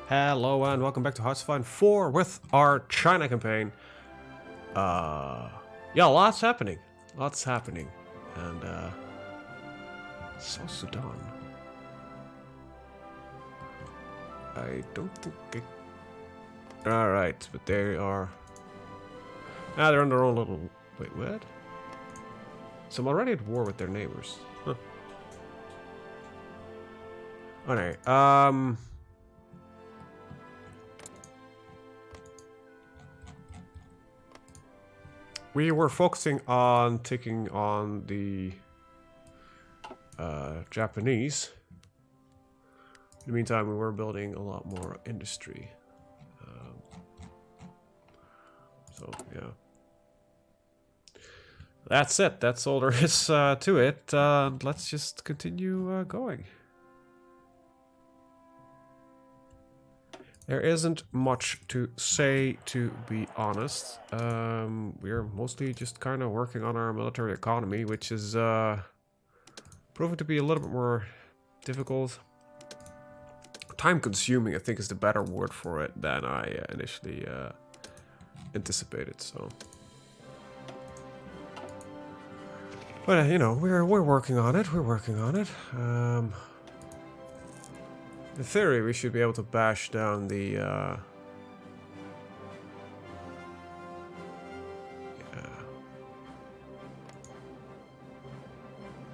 Hello and welcome back to HoI4 with our China campaign. Yeah, lots happening. Lots happening. And, South Sudan. I don't think it... Alright, but they are... Ah, they're on their own little... Wait, what? So I'm already at war with their neighbors. Huh. Okay, we were focusing on taking on the Japanese. In the meantime, we were building a lot more industry. So, yeah. That's it. That's all there is to it. Let's just continue going. There isn't much to say, to be honest. We're mostly just kind of working on our military economy, which is proving to be a little bit more difficult. Time-consuming, I think, is the better word for it than I initially anticipated. So, but you know, we're working on it. We're working on it. In theory, we should be able to bash down the... yeah.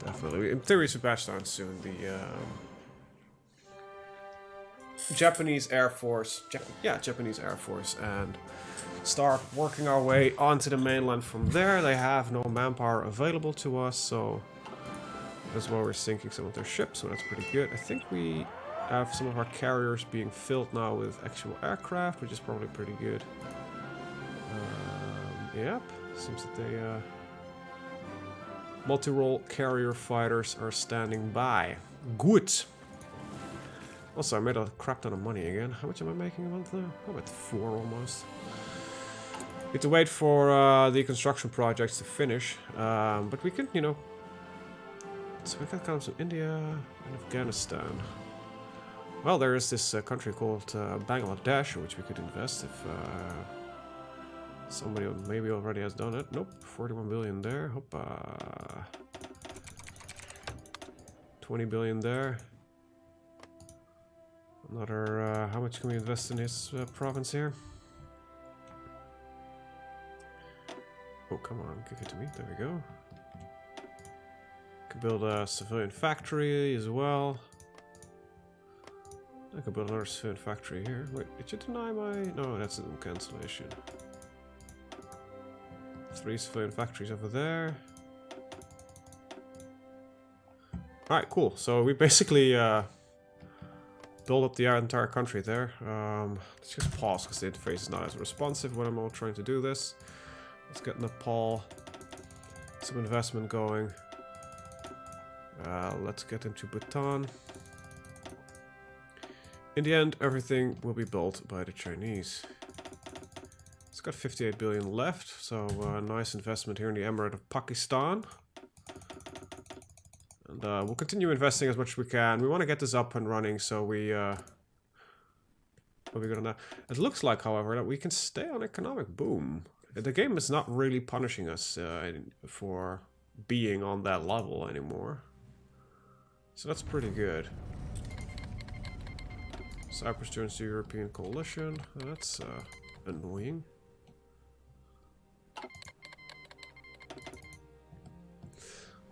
Definitely. In theory, we should bash down soon the Japanese Air Force. Japanese Air Force, and start working our way onto the mainland from there. They have no manpower available to us, so that's why we're sinking some of their ships, so that's pretty good. I think we have some of our carriers being filled now with actual aircraft, which is probably pretty good. Yep, seems that they multi-role carrier fighters are standing by. Good. Also, I made a crap ton of money again. How much am I making a month now? I'm at 4 almost. Need to wait for the construction projects to finish, but we can, you know. So we can come from India and Afghanistan. Well, there is this country called Bangladesh, which we could invest if somebody maybe already has done it. Nope, 41 billion there. Hoppa. 20 billion there. Another, how much can we invest in his province here? Oh, come on, give it to me. There we go. Could build a civilian factory as well. I could build another civilian factory here. Wait, did you deny my... No, that's a cancellation. 3 civilian factories over there. Alright, cool. So we basically build up the entire country there. Let's just pause because the interface is not as responsive when I'm all trying to do this. Let's get Nepal some investment going. Let's get into Bhutan. In the end, everything will be built by the Chinese. It's got 58 billion left, so nice investment here in the Emirate of Pakistan. And we'll continue investing as much as we can. We want to get this up and running, so we... what are we gonna... It looks like, however, that we can stay on economic boom. The game is not really punishing us for being on that level anymore. So that's pretty good. Cyprus joins the European coalition. That's annoying.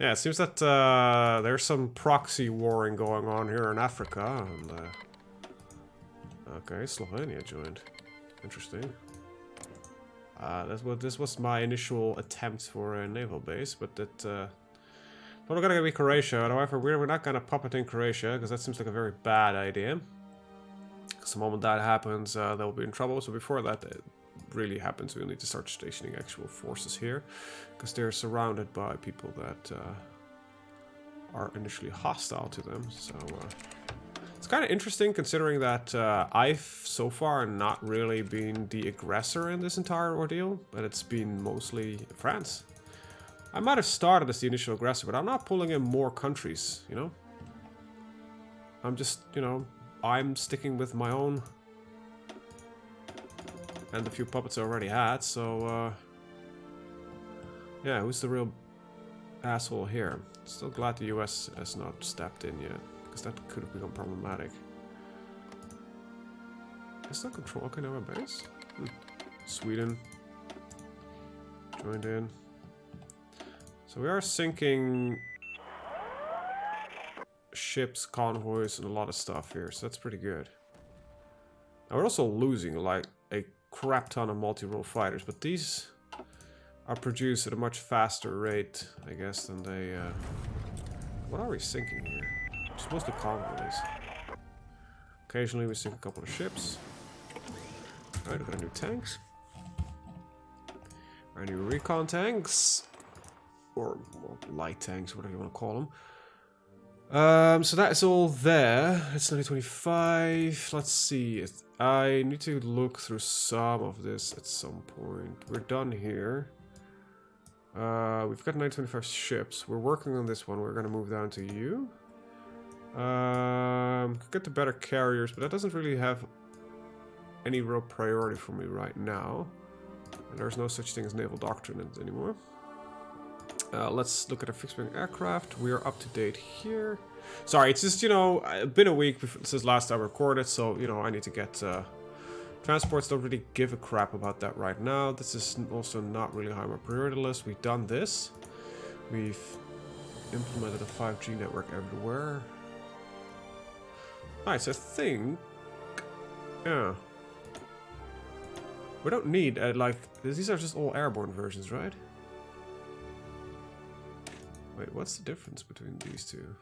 Yeah, it seems that there's some proxy warring going on here in Africa. And, okay, Slovenia joined. Interesting. This was my initial attempt for a naval base, but that... Well, we're gonna be Croatia. However, we're not gonna puppet in Croatia, because that seems like a very bad idea. Because the moment that happens, they'll be in trouble. So before that really happens, we'll need to start stationing actual forces here. Because they're surrounded by people that are initially hostile to them. So it's kind of interesting considering that I've so far not really been the aggressor in this entire ordeal. But it's been mostly France. I might have started as the initial aggressor, but I'm not pulling in more countries, you know? I'm just, you know... I'm sticking with my own And the few puppets I already had, so... yeah, who's the real asshole here? Still glad the US has not stepped in yet, because that could have become problematic. Is that control Okinawa base? Sweden joined in. So we are sinking ships, convoys, and a lot of stuff here, so that's pretty good. Now we're also losing like a crap ton of multi-role fighters, but these are produced at a much faster rate, I guess, than they... What are we sinking here? It's mostly convoys. Occasionally we sink a couple of ships. Alright, we've got new tanks. Our new recon tanks. Or light tanks, whatever you want to call them. So that is all there. It's 2025. Let's see. I need to look through some of this at some point. We're done here. We've got 925 ships. We're working on this one. We're going to move down to you. Could get the better carriers, but that doesn't really have any real priority for me right now. And there's no such thing as naval doctrine anymore. Let's look at a fixed-wing aircraft. We are up to date here. Sorry, it's just, you know, it's been a week since last time I recorded, so, you know, I need to get... transports don't really give a crap about that right now. This is also not really high on my priority list. We've done this. We've implemented a 5G network everywhere. Alright, so I think... yeah. We don't need, like... these are just all airborne versions, right? Wait, what's the difference between these two?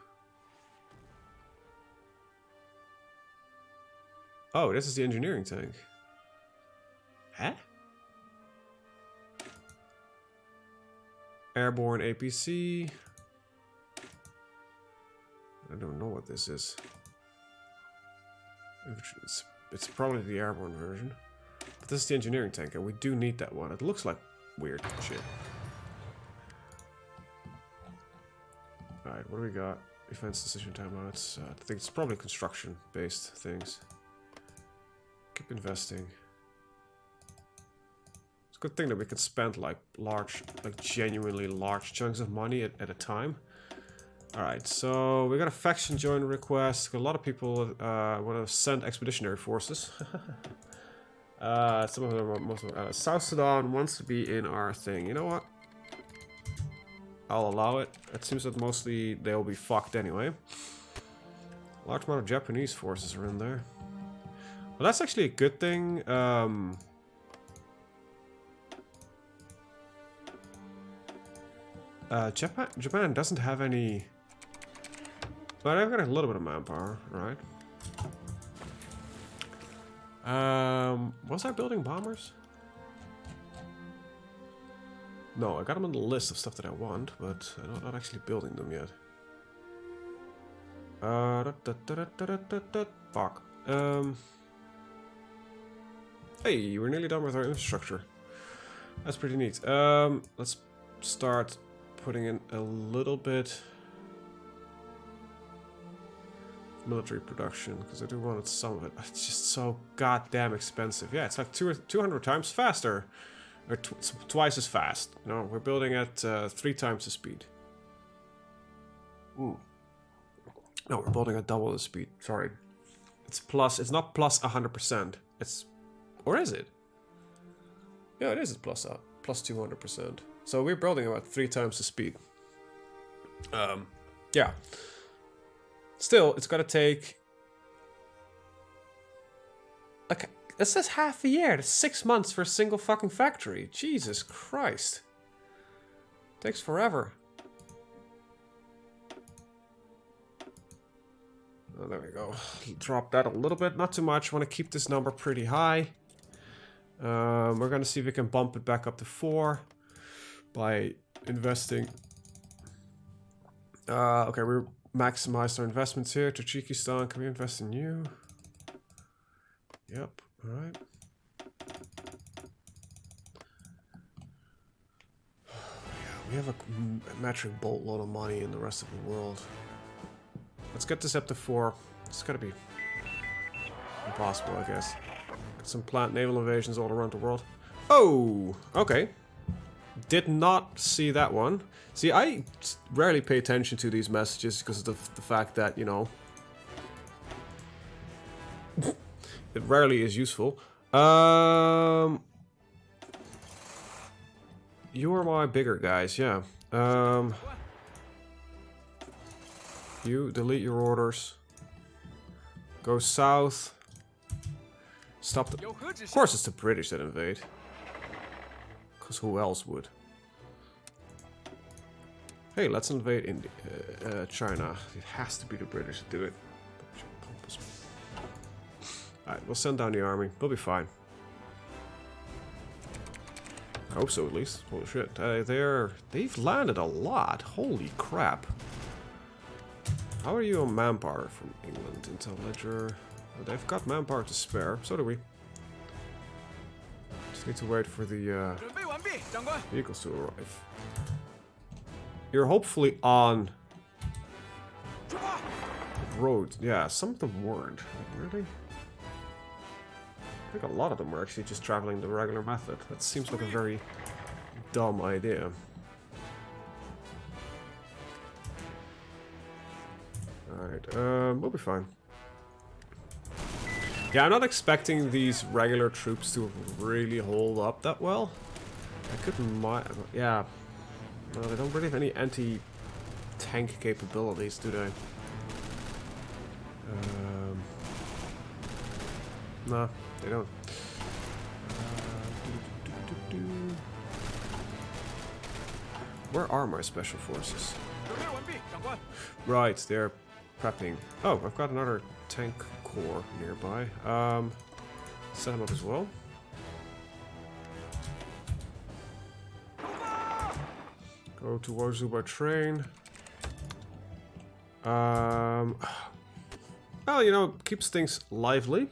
Oh, this is the engineering tank. Huh? Airborne APC. I don't know what this is. It's probably the airborne version. But this is the engineering tank, and we do need that one. It looks like weird shit. Alright, what do we got? Defense decision timeouts. I think it's probably construction-based things. Keep investing. It's a good thing that we can spend like genuinely large chunks of money at a time. Alright, so we got a faction join request. A lot of people want to send expeditionary forces. Some of them are most of South Sudan wants to be in our thing. You know what? I'll allow it. It seems that mostly they'll be fucked anyway. A large amount of Japanese forces are in there. Well, that's actually a good thing. Japan doesn't have any... but I've got a little bit of manpower, right? Was I building bombers? No, I got them on the list of stuff that I want, but I'm not actually building them yet. Fuck. Hey, we're nearly done with our infrastructure. That's pretty neat. Let's start putting in a little bit military production, because I do want some of it. It's just so goddamn expensive. Yeah, it's like 200 times faster. Or twice as fast. No, we're building at 3 times the speed. Ooh. No, we're building at double the speed. Sorry. It's not plus 100%. It's... or is it? Yeah, it is plus 200%. So we're building about 3 times the speed. Yeah. Still, it's gonna take... okay. It says half a year. That's 6 months for a single fucking factory. Jesus Christ. Takes forever. Oh, there we go. Drop that a little bit. Not too much. Want to keep this number pretty high. We're going to see if we can bump it back up to 4 by investing. Okay, we're maximized our investments here. Tajikistan, can we invest in you? Yep. All right. Yeah, we have a metric boatload of money in the rest of the world. Let's get this up to 4. It's gotta be impossible, I guess. Got some planned naval invasions all around the world. Oh, okay. Did not see that one. See, I rarely pay attention to these messages because of the fact that, you know, it rarely is useful. You are my bigger guys, yeah. You delete your orders. Go south. Stop the... Of course it's the British that invade. Because who else would? Hey, let's invade India, China. It has to be the British to do it. Alright, we'll send down the army. We'll be fine. I hope so, at least. Holy shit. They've landed a lot. Holy crap. How are you on manpower from England? Intel Ledger. Well, they've got manpower to spare. So do we. Just need to wait for the vehicles to arrive. You're hopefully on the road. Yeah, some of them weren't. Really? I think a lot of them were actually just traveling the regular method. That seems like a very dumb idea. Alright, we'll be fine. Yeah, I'm not expecting these regular troops to really hold up that well. I couldn't yeah. No, they don't really have any anti-tank capabilities, do they? Nah, they don't. Where are my special forces? Right, they're prepping. Oh, I've got another tank corps nearby. Set them up as well. Go to Wazoo by train. Well, you know, keeps things lively.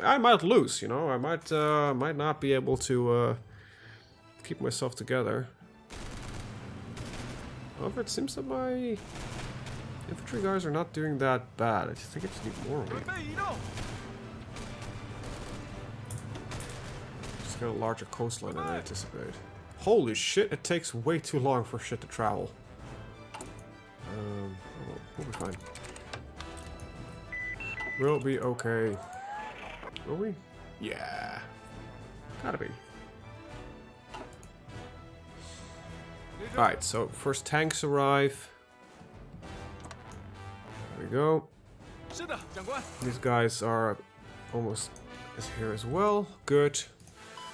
I might lose, you know. I might not be able to keep myself together. However, it seems that my infantry guys are not doing that bad. I think I just need more of them. Just got a larger coastline than I anticipate. Holy shit, it takes way too long for shit to travel. We'll be fine. We'll be okay. Will we? Yeah. Gotta be. Alright, so first tanks arrive. There we go. These guys are almost here as well. Good.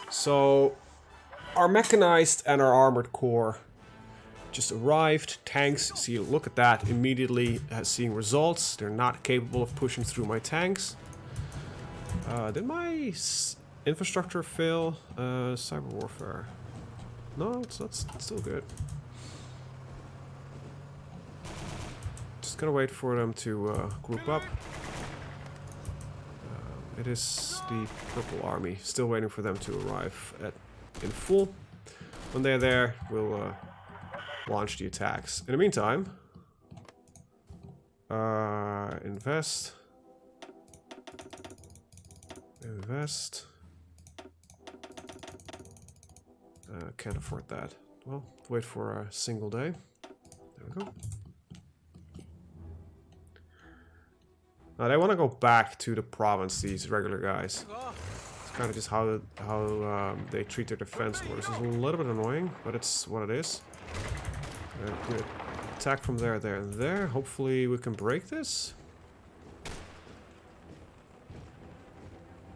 So our mechanized and our armored corps just arrived. Tanks, see, look at that, immediately seeing results. They're not capable of pushing through my tanks. Did my infrastructure fail? Cyber warfare. No, it's still good. Just gotta wait for them to group up. It is the Purple Army. Still waiting for them to arrive in full. When they're there, we'll launch the attacks. In the meantime, invest. Can't afford that. Well, wait for a single day. There we go. Now they want to go back to the province, these regular guys. It's kind of just how they treat their defense orders. It's a little bit annoying, but it's what it is. Good. Attack from there, there, and there. Hopefully we can break this.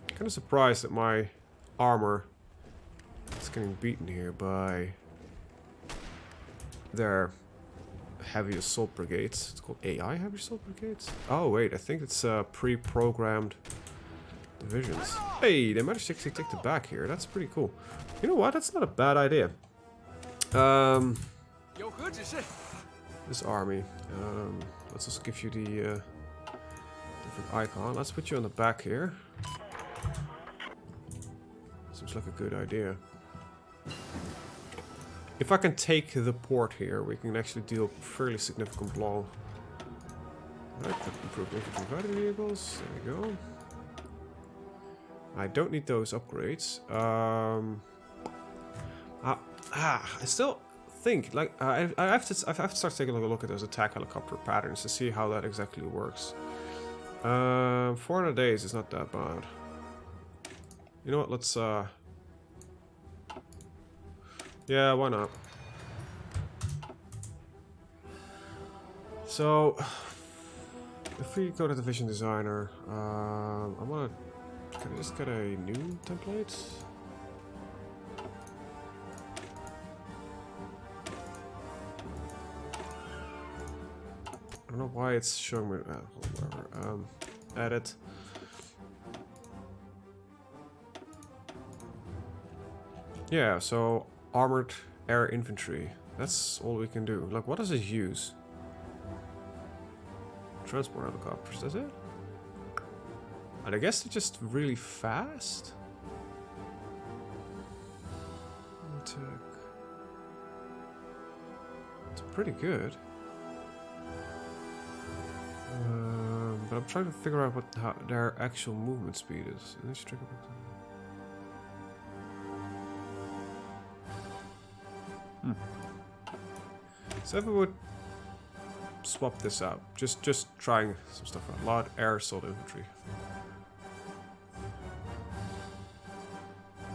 Kind of surprised that my armor is getting beaten here by their heavy assault brigades. It's called AI heavy assault brigades. Oh wait, I think it's pre-programmed divisions. Hey, they managed to take the back here. That's pretty cool. You know what? That's not a bad idea. This army. Let's just give you the different icon. Let's put you on the back here. Seems like a good idea. If I can take the port here, we can actually deal a fairly significant blow. Alright, improve infantry fighting vehicles. There we go. I don't need those upgrades. I still think, like, I have to start taking a look at those attack helicopter patterns to see how that exactly works. 400 days is not that bad. You know what, let's, yeah, why not? So, if we go to Division Designer, I want to, can I just get a new template? I don't know why it's showing me, whatever, edit. Yeah, so armored air infantry, that's all we can do. Like, what does it use? Transport helicopters, does it? And I guess they're just really fast. Attack. It's pretty good. But I'm trying to figure out what their actual movement speed is. So if we would swap this out, just trying some stuff out. Lot air assault infantry.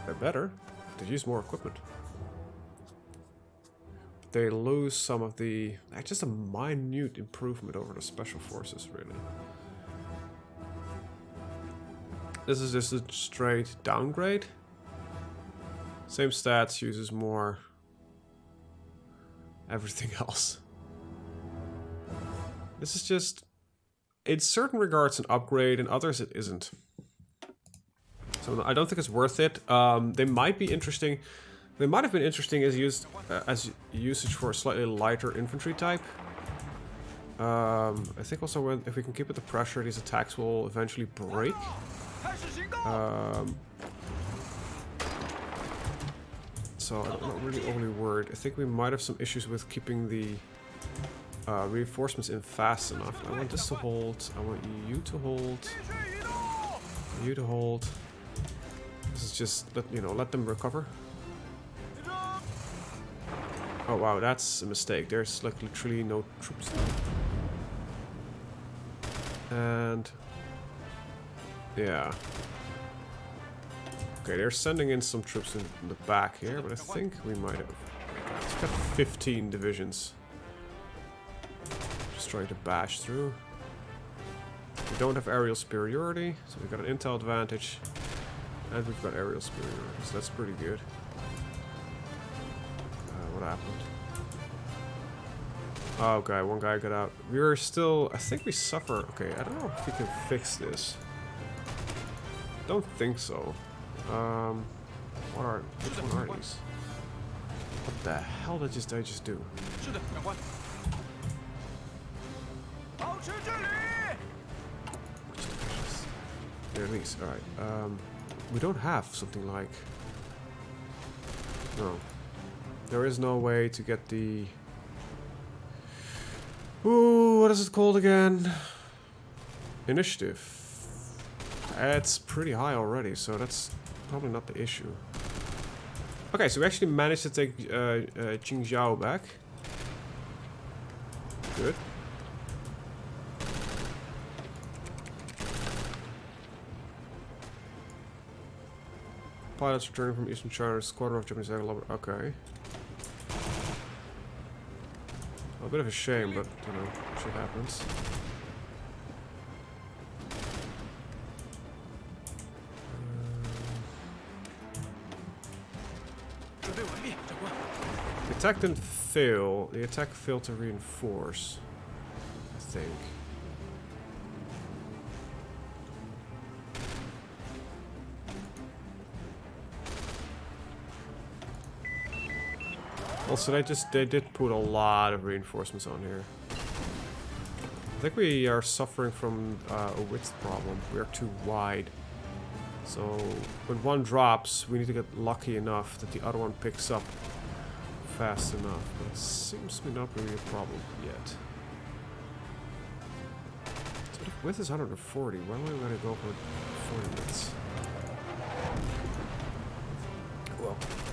They're better. They use more equipment. They lose some of the, just a minute improvement over the special forces, really. This is just a straight downgrade. Same stats, uses more everything else. This is just, in certain regards, an upgrade, in others it isn't. So I don't think it's worth it. They might be interesting. They might have been interesting as usage for a slightly lighter infantry type. I think also if we can keep it the pressure, these attacks will eventually break. So I'm not really overly worried. I think we might have some issues with keeping the reinforcements in fast enough. I want this to hold. I want you to hold. You to hold. This is just let them recover. Oh wow, that's a mistake. There's like literally no troops there. And yeah. Okay, they're sending in some troops in the back here, but I think we might have. It's got 15 divisions. Just trying to bash through. We don't have aerial superiority, so we've got an intel advantage. And we've got aerial superiority, so that's pretty good. What happened? Oh, okay, one guy got out. We're still, I think we suffer. Okay, I don't know if we can fix this. Don't think so. Which one are these? What the hell did I just do? There are these. Alright. We don't have something like... No. There is no way to get the... Ooh, what is it called again? Initiative. It's pretty high already, so that's probably not the issue. Okay, so we actually managed to take Qingzhou back. Good. Pilots returning from Eastern China, squadron of Japanese air. Okay. A bit of a shame, but shit happens. The attack didn't fail. The attack failed to reinforce, I think. Also, they did put a lot of reinforcements on here. I think we are suffering from a width problem. We are too wide. So when one drops, we need to get lucky enough that the other one picks up fast enough. But it seems to not be a problem yet. So the width is 140. Why am I going to go for 40 minutes?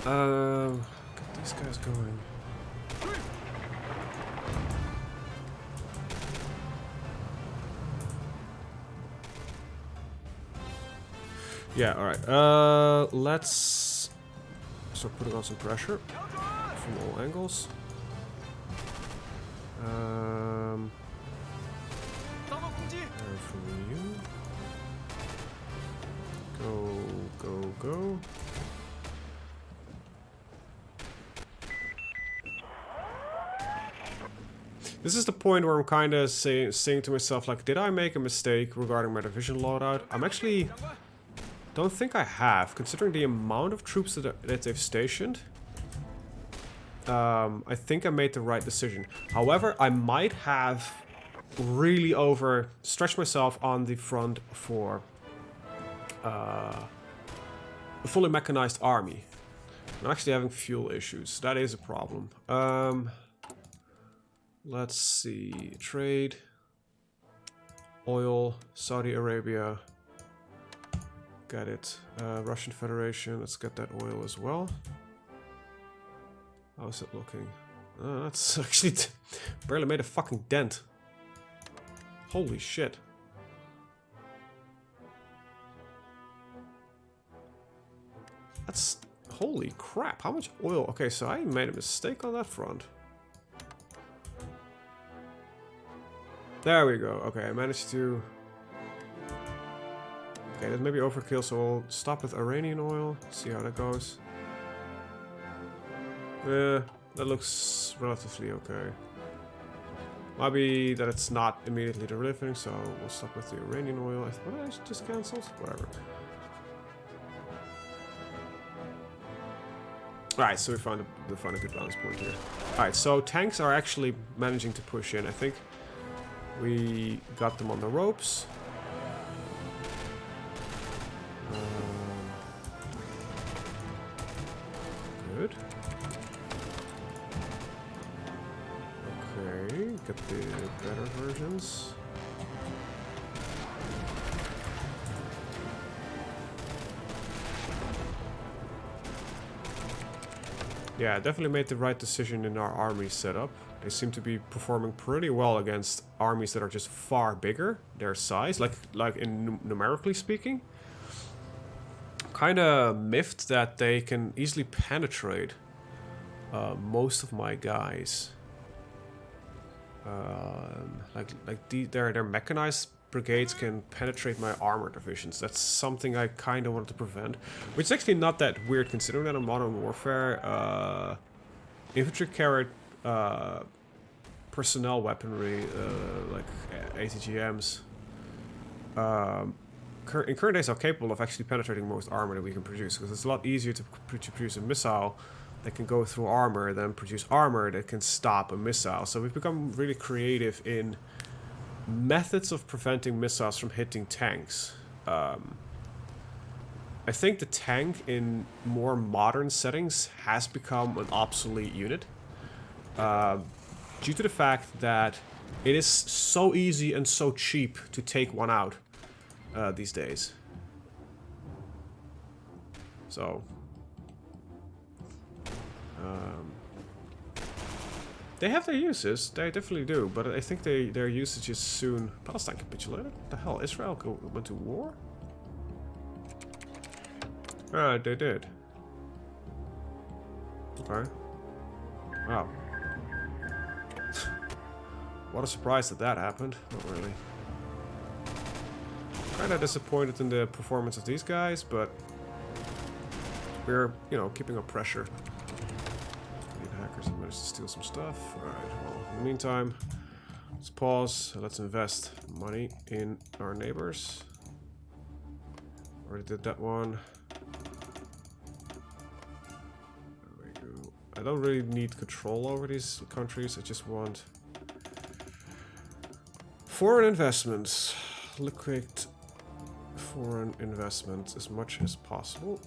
Get these guys going. Yeah, alright. Let's start putting on some pressure from all angles. And from you. Go. This is the point where I'm kind of saying to myself, like, did I make a mistake regarding my division loadout? I'm actually... don't think I have, considering the amount of troops that they've stationed. I think I made the right decision. However, I might have really overstretched myself on the front for a fully mechanized army. I'm actually having fuel issues. That is a problem. Let's see. Trade. Oil. Saudi Arabia. Got it. Russian Federation. Let's get that oil as well. How's it looking? That's actually barely made a fucking dent. Holy shit. That's... holy crap. How much oil? Okay, so I made a mistake on that front. There we go. Okay, I managed to... okay, that may be overkill, so we'll stop with Iranian oil. See how that goes. Yeah, that looks relatively okay. Might be that it's not immediately delivering, so we'll stop with the Iranian oil. What did I just cancelled? Whatever. Alright, so we found a good balance point here. Alright, so tanks are actually managing to push in. I think we got them on the ropes. Good. Okay, get the better versions. Yeah, definitely made the right decision in our army setup. They seem to be performing pretty well against armies that are just far bigger, their size, like in numerically speaking. Kind of miffed that they can easily penetrate most of my guys. Their mechanized brigades can penetrate my armor divisions. That's something I kind of wanted to prevent, which is actually not that weird considering that in Modern Warfare, infantry carried personnel weaponry like ATGMs. In current days are capable of actually penetrating most armor that we can produce, because it's a lot easier to produce a missile that can go through armor than produce armor that can stop a missile. So we've become really creative in methods of preventing missiles from hitting tanks. I think the tank in more modern settings has become an obsolete unit due to the fact that it is so easy and so cheap to take one out these days. So they have their uses, they definitely do, but I think their usage is soon... Palestine capitulated? What the hell, Israel went to war? Alright, they did. Okay. Wow. What a surprise that happened. Not really. Kinda disappointed in the performance of these guys, but we're, you know, keeping up pressure. Hackers have managed to steal some stuff. Alright, well, in the meantime, let's pause. Let's invest money in our neighbors. Already did that one. There we go. I don't really need control over these countries. I just want foreign investments. Liquidate foreign investments as much as possible.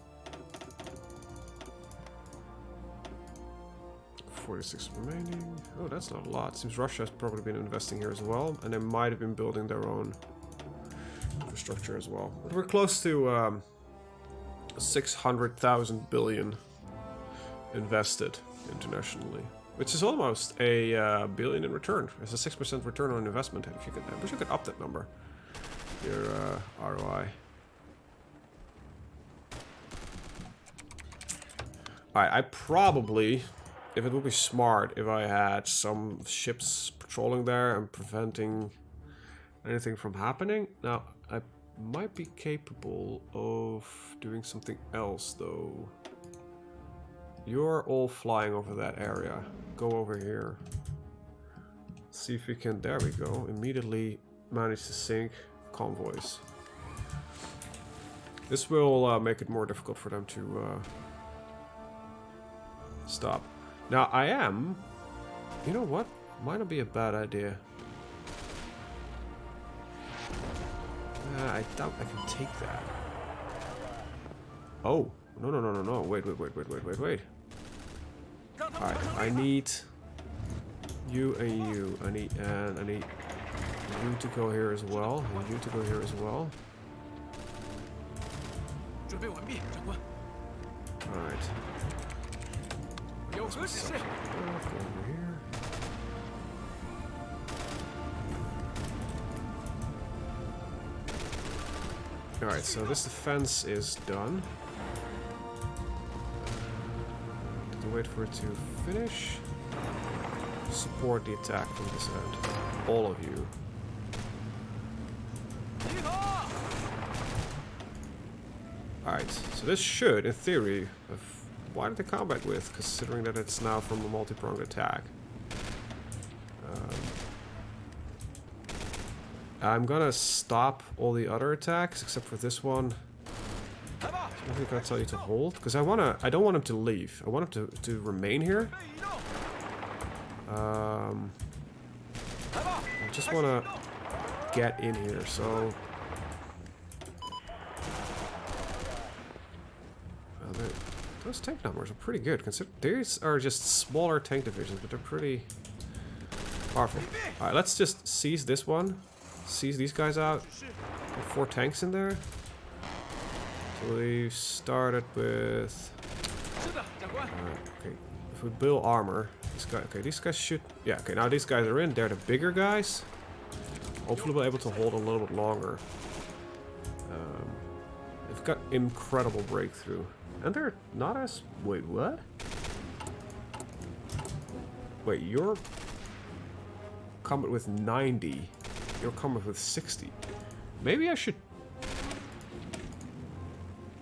46 remaining. Oh, that's not a lot. Seems Russia has probably been investing here as well, and they might have been building their own infrastructure as well. But we're close to 600,000 billion invested internationally, which is almost a billion in return. It's a 6% return on investment. If you could, I wish I could up that number. Your ROI. Alright, I probably, if it would be smart, if I had some ships patrolling there and preventing anything from happening. Now, I might be capable of doing something else, though. You're all flying over that area. Go over here. See if we can, there we go, immediately manage to sink convoys. This will make it more difficult for them to stop. Now I am, you know what, might not be a bad idea. I doubt I can take that. Oh, no, wait. Alright, I need you and you. I need you to go here as well, and you to go here as well. Alright. Go over here. Alright, so this defense is done. Need to wait for it to finish. Support the attack from this end. All of you. Alright, so this should, in theory, have widened the combat width, considering that it's now from a multi-pronged attack. I'm gonna stop all the other attacks except for this one. I'm gonna tell you to hold, because I don't want him to leave. I want him to remain here. I just want to get in here, so those tank numbers are pretty good. These are just smaller tank divisions, but they're pretty powerful. Alright, let's just seize this one. Seize these guys out. Get 4 tanks in there. So we started with... okay, if we build armor, this guy, okay, these guys should... yeah, okay, now these guys are in. They're the bigger guys. Hopefully we'll be able to hold a little bit longer. They've got incredible breakthrough. And they're not as... wait, what? Wait, you're... combat with 90. You're combat with 60. Maybe I should...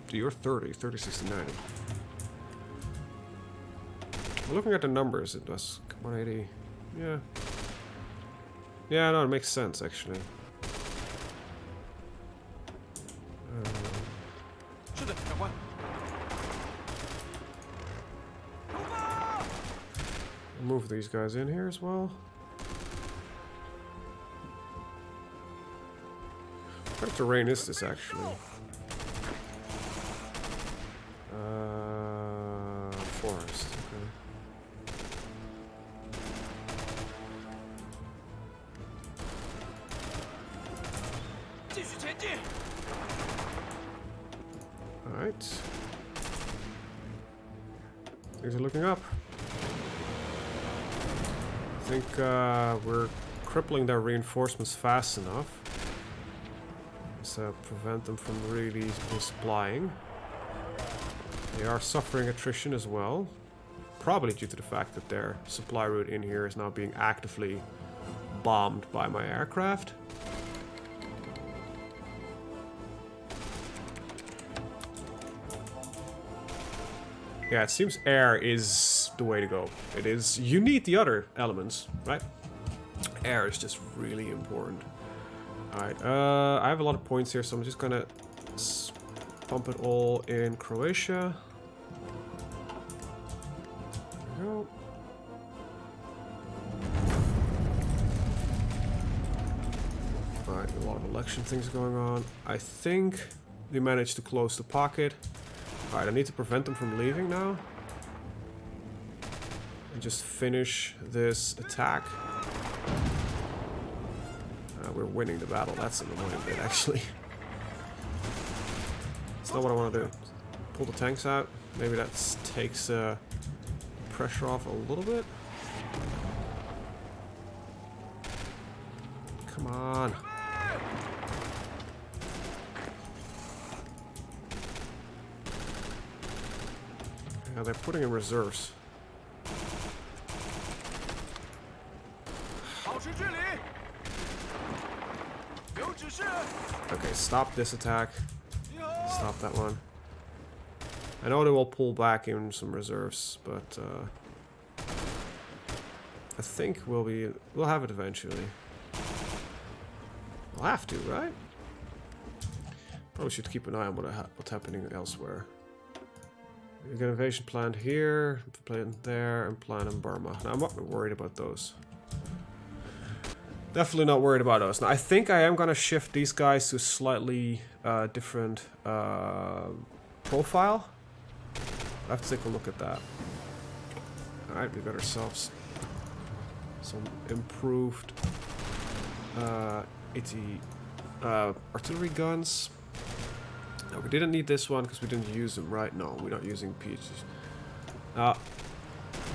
do your 30, 60, 90. Looking at the numbers, it does 180. Yeah. Yeah, no, it makes sense, actually. Move these guys in here as well. What terrain is this, actually? Forest, okay. Alright. Things are looking up. I think we're crippling their reinforcements fast enough. So prevent them from really supplying. They are suffering attrition as well. Probably due to the fact that their supply route in here is now being actively bombed by my aircraft. Yeah, it seems air is the way to go. It is. You need the other elements, right? Air is just really important. Alright, I have a lot of points here, so I'm just gonna pump it all in Croatia. There we go. Alright, a lot of election things going on. I think we managed to close the pocket. Alright, I need to prevent them from leaving now. And just finish this attack. We're winning the battle. That's an annoying bit, actually. It's not what I want to do. Pull the tanks out. Maybe that takes pressure off a little bit. Come on. Yeah, they're putting in reserves. Okay, stop this attack. Stop that one. I know they will pull back in some reserves, but I think we'll have it eventually. We'll have to, right? Probably should keep an eye on what's happening elsewhere. We got an invasion planned here, planned there, and planned in Burma. Now, I'm not worried about those. Definitely not worried about those. Now, I think I am going to shift these guys to a slightly different profile. I have to take a look at that. Alright, we got ourselves some improved artillery guns. No, we didn't need this one because we didn't use them, right? No, we're not using PHs.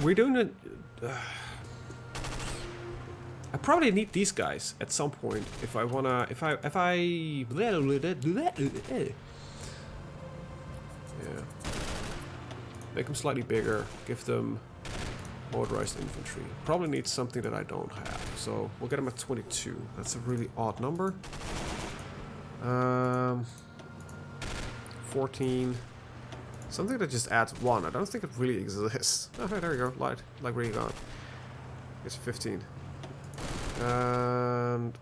We're doing it. I probably need these guys at some point if I wanna. Yeah. Make them slightly bigger. Give them motorized infantry. Probably need something that I don't have. So we'll get them at 22. That's a really odd number. 14. Something that just adds 1. I don't think it really exists. Oh, there you go. Light really gone. It's 15. And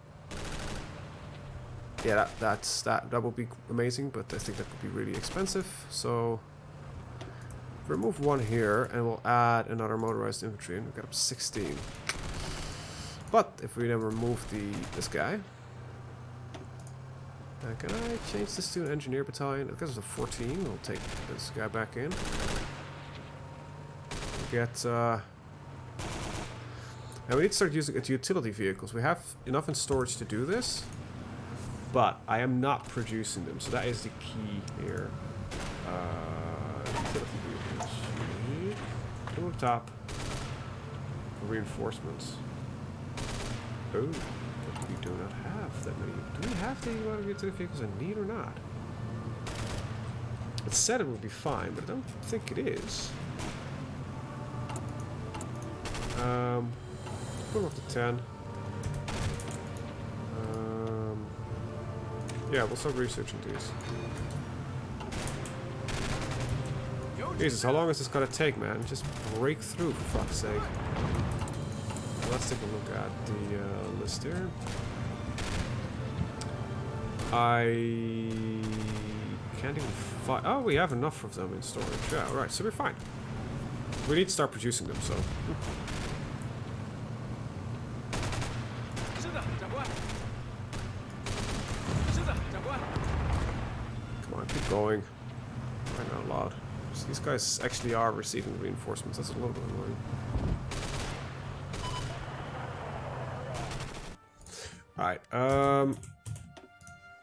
yeah, that would be amazing, but I think that would be really expensive. So remove 1 here, and we'll add another motorized infantry, and we got up 16. But if we then remove this guy, can I change this to an engineer battalion? Because it's a 14, we'll take this guy back in. Get and we need to start using it utility vehicles. We have enough in storage to do this, but I am not producing them, so that is the key here. Utility vehicles. Go up top. For reinforcements. Oh, but we do not have that many. Do we have the amount of utility vehicles I need or not? It said it would be fine, but I don't think it is. Put up to 10. Yeah, we'll start researching these. Jesus, how long is this gonna take, man? Just break through, for fuck's sake. Let's take a look at the list here. I can't even find. Oh, we have enough of them in storage. Yeah, alright, so we're fine. We need to start producing them, so. Come on, keep going. Right now, loud. So these guys actually are receiving reinforcements. That's a little bit annoying. Alright,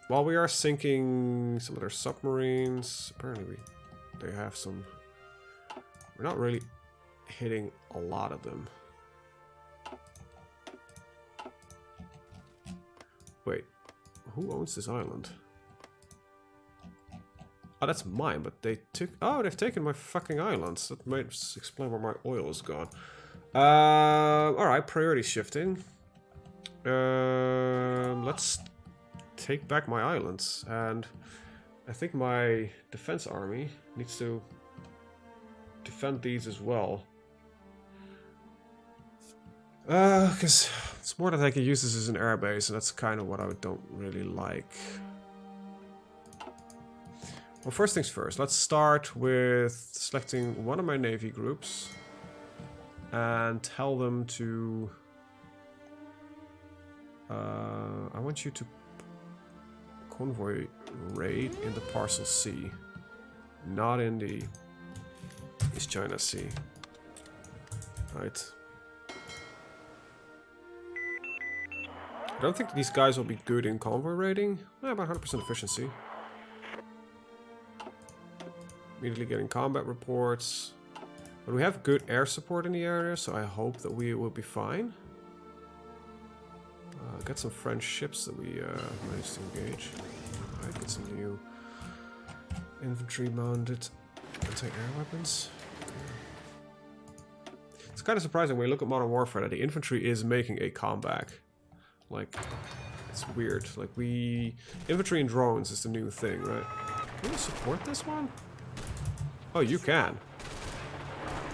while we are sinking some of their submarines, apparently they have some. We're not really hitting a lot of them. Wait, who owns this island? Oh, that's mine, but they took. Oh, they've taken my fucking islands. That might explain where my oil is gone. Alright, priority shifting. Let's take back my islands, and I think my defense army needs to defend these as well. Because it's more that I can use this as an airbase, and that's kind of what I don't really like. Well, first things first, let's start with selecting one of my navy groups and tell them to... I want you to convoy raid in the Parcel Sea, not in the East China Sea. Right. I don't think these guys will be good in convoy raiding. About 100% efficiency. Immediately getting combat reports. But we have good air support in the area, so I hope that we will be fine. Got some French ships that we managed to engage. Alright, get some new infantry mounted anti-air weapons. It's kind of surprising when you look at Modern Warfare that the infantry is making a comeback. Like, it's weird. Like, infantry and drones is the new thing, right? Can we support this one? Oh, you can.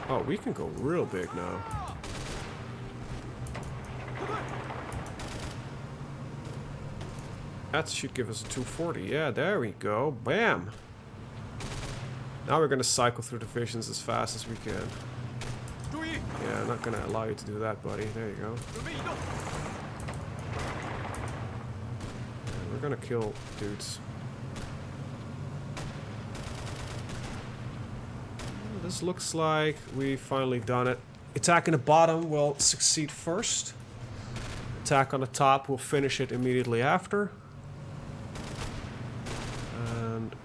Oh, we can go real big now. That should give us a 240. Yeah, there we go. Bam! Now we're gonna cycle through divisions as fast as we can. Yeah, I'm not gonna allow you to do that, buddy. There you go. We're gonna kill dudes. This looks like we finally done it. Attack in the bottom will succeed first. Attack on the top will finish it immediately after. And...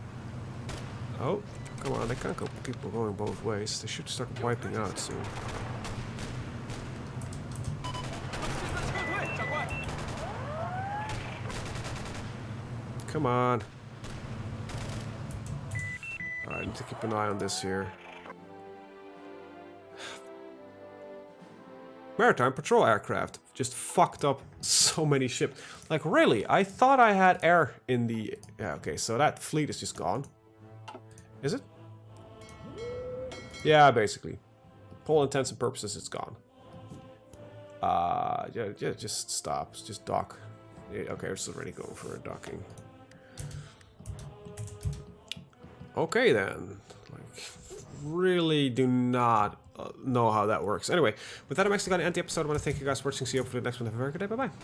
oh, come on, they can't go people going both ways. They should start wiping out soon. Come on. Alright, I need to keep an eye on this here. Maritime patrol aircraft. Just fucked up so many ships. Like, really? I thought I had air in the... yeah, okay, so that fleet is just gone. Is it? Yeah, basically. For all intents and purposes, it's gone. Yeah, just stop. Just dock. Yeah, okay, it's already going for a docking. Okay, then. Like, really do not know how that works. Anyway, with that, I'm actually going to end the episode. I want to thank you guys for watching. See you for the next one. Have a very good day. Bye-bye.